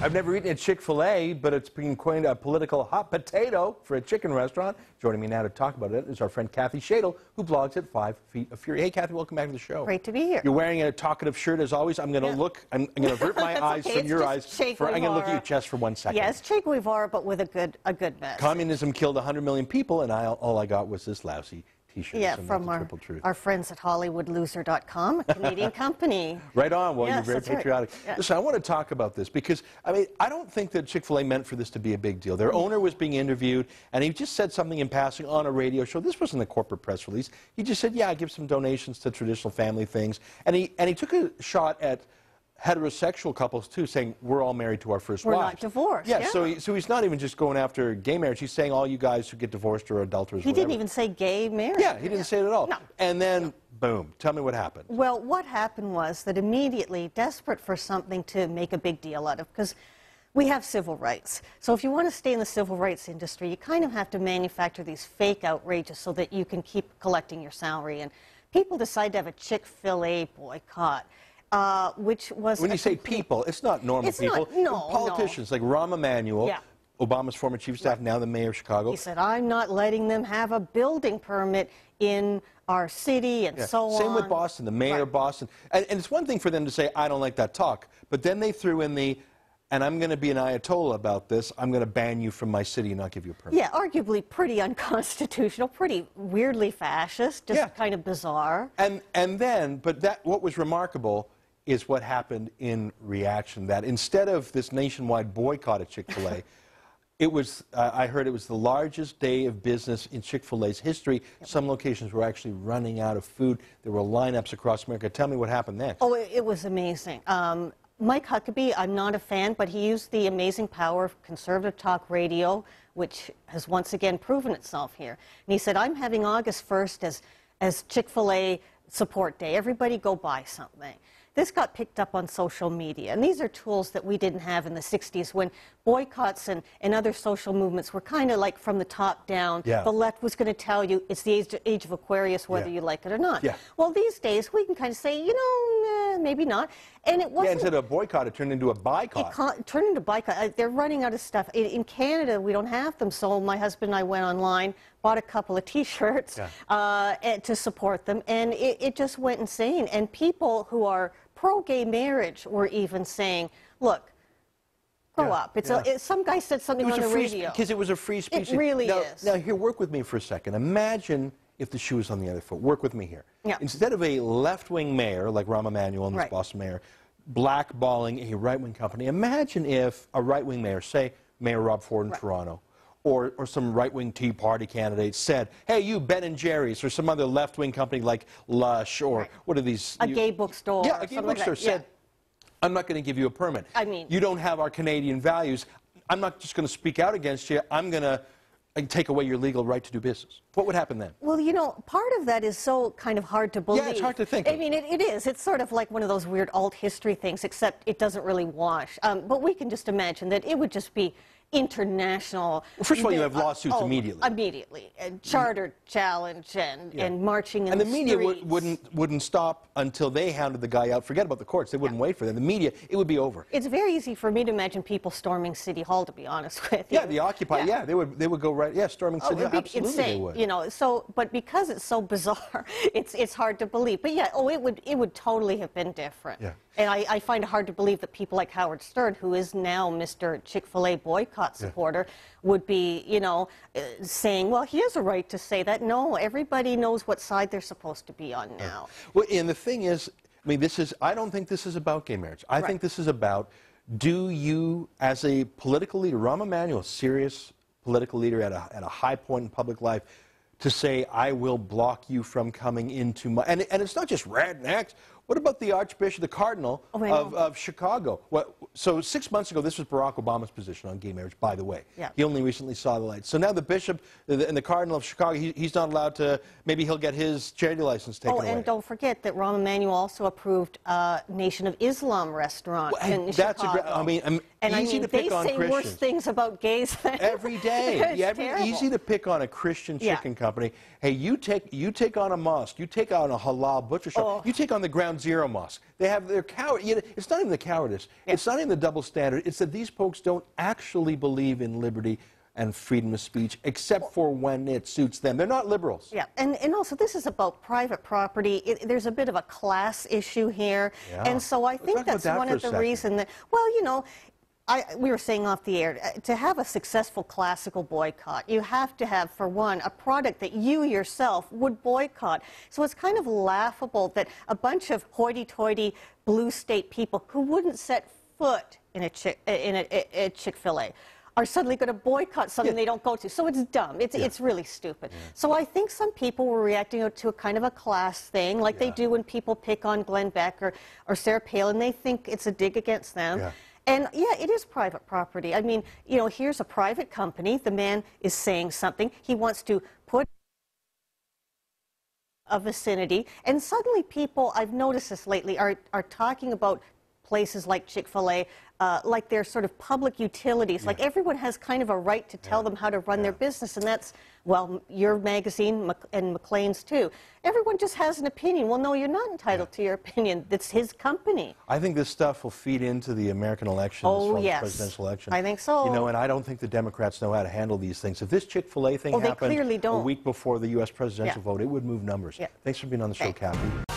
I've never eaten at Chick-fil-A, but it's been coined a political hot potato for a chicken restaurant. Joining me now to talk about it is our friend Kathy Shaidle, who blogs at 5 Feet of Fury. Hey, Kathy, welcome back to the show. Great to be here. You're wearing a talkative shirt as always. I'm going to look. I'm going to avert my eyes from your eyes. I'm going to look at you just for 1 second. Yes, Che Guevara, but with a good message. Communism killed 100 million people, and all I got was this lousy T-shirt. Yeah, from our friends at HollywoodLoser.com, a Canadian company. Right on. Well, yes, you're very patriotic. Right. Yeah. Listen, I want to talk about this because, I mean, I don't think that Chick-fil-A meant for this to be a big deal. Their owner was being interviewed, and he just said something in passing on a radio show. This wasn't a corporate press release. He just said, yeah, I give some donations to traditional family things. And he took a shot at heterosexual couples, too, saying, we're all married to our first wives. We're not divorced. Yeah, so he's not even just going after gay marriage. He's saying all you guys who get divorced or adulterers. He didn't even say gay marriage. Yeah, he didn't say it at all. No. And then, boom, tell me what happened. Well, what happened was that immediately, desperate for something to make a big deal out of, because we have civil rights. So if you want to stay in the civil rights industry, you kind of have to manufacture these fake outrages so that you can keep collecting your salary. And people decide to have a Chick-fil-A boycott. Which was when you say people, it's not normal people. No, politicians like Rahm Emanuel, Obama's former chief of staff, now the mayor of Chicago. He said, I'm not letting them have a building permit in our city and so on. Same with Boston, the mayor of Boston. And it's one thing for them to say, I don't like that talk. But then they threw in the, and I'm going to be an Ayatollah about this. I'm going to ban you from my city and not give you a permit. Yeah, arguably pretty unconstitutional, pretty weirdly fascist, just kind of bizarre. And then, but what was remarkable is what happened in reaction. That instead of this nationwide boycott at Chick-fil-A, it was, I heard it was the largest day of business in Chick-fil-A's history. Some locations were actually running out of food. There were lineups across America. Tell me what happened next. Oh, it was amazing. Mike Huckabee, I'm not a fan, but he used the amazing power of conservative talk radio, which has once again proven itself here. And he said, I'm having August 1st as Chick-fil-A support day. Everybody go buy something. This got picked up on social media, and these are tools that we didn't have in the 60s when boycotts and other social movements were kind of like from the top down. Yeah. The left was going to tell you it's the age of Aquarius, whether you like it or not. Yeah. Well, these days we can kind of say, you know, maybe not. And it wasn't. Yeah, instead of a boycott, it turned into a boycott. It turned into boycott. They're running out of stuff. In Canada, we don't have them, so my husband and I went online, bought a couple of T-shirts to support them, and it just went insane. And people who are pro-gay marriage were even saying, look, grow up. Some guy said something on the radio. Because it was a free speech. It really is. Now, here, work with me for a second. Imagine if the shoe was on the other foot. Work with me here. Yeah. Instead of a left-wing mayor, like Rahm Emanuel and this Boston mayor, blackballing a right-wing company, imagine if a right-wing mayor, say Mayor Rob Ford in Toronto, or some right-wing Tea Party candidate said, hey, you, Ben & Jerry's, or some other left-wing company like Lush, or what are these? A gay bookstore. Yeah, a gay bookstore said, I'm not going to give you a permit. I mean, you don't have our Canadian values. I'm not just going to speak out against you. I'm going to take away your legal right to do business. What would happen then? Well, you know, part of that is so kind of hard to believe. Yeah, it's hard to think. I mean, it is. It's sort of like one of those weird alt history things, except it doesn't really wash. But we can just imagine that it would just be international. Well, first of all, you have lawsuits immediately. Immediately. And charter challenge and marching in the streets. And the media wouldn't stop until they hounded the guy out. Forget about the courts. They wouldn't wait for them. The media, it would be over. It's very easy for me to imagine people storming City Hall, to be honest with you. Yeah, the Occupy, they would go storming City Hall. Absolutely insane, they would. You know, but because it's so bizarre, it's hard to believe. But yeah, it would totally have been different. Yeah. And I find it hard to believe that people like Howard Stern, who is now Mr. Chick-fil-A boycott supporter, would be, you know, saying, well, he has a right to say that. No, everybody knows what side they're supposed to be on now. Well, and the thing is, I mean, I don't think this is about gay marriage. I think this is about, do you, as a political leader, Rahm Emanuel, a serious political leader at a high point in public life, to say, I will block you from coming into my... And it's not just rednecks. What about the Archbishop, the Cardinal of Chicago? Well, so 6 months ago, this was Barack Obama's position on gay marriage, by the way. Yeah. He only recently saw the light. So now the Bishop and the Cardinal of Chicago, he's not allowed to... Maybe he'll get his charity license taken away. Oh, and don't forget that Rahm Emanuel also approved Nation of Islam restaurant in Chicago. I mean, easy to pick on Christians. They say worse things about gays than every day. It's easy to pick on a Christian chicken company. Hey, you take on a mosque, you take on a halal butcher shop, you take on the Ground Zero mosque. They have their coward. You know, it's not even the cowardice. Yeah. It's not even the double standard. It's that these folks don't actually believe in liberty and freedom of speech, except for when it suits them. They're not liberals. Yeah, and also this is about private property. There's a bit of a class issue here, yeah. And so I think that's one of the reasons that, well, you know, we were saying off the air, to have a successful classical boycott, you have to have, for one, a product that you yourself would boycott. So it's kind of laughable that a bunch of hoity-toity blue state people who wouldn't set foot in a Chick-fil-A are suddenly going to boycott something they don't go to. So it's dumb. It's really stupid. Yeah. So I think some people were reacting to a kind of a class thing, like they do when people pick on Glenn Beck or Sarah Palin. They think it's a dig against them. Yeah. And yeah, it is private property. I mean, you know, here's a private company. The man is saying something. He wants to put a vicinity. And suddenly people, I've noticed this lately, are talking about places like Chick-fil-A, like they're sort of public utilities. Like everyone has kind of a right to tell them how to run their business. And that's, well, your magazine and McLean's too. Everyone just has an opinion. Well, no, you're not entitled to your opinion. It's his company. I think this stuff will feed into the American elections from the presidential election. I think so. You know, and I don't think the Democrats know how to handle these things. If this Chick-fil-A thing happened a week before the U.S. presidential vote, it would move numbers. Thanks for being on the show, Kathy.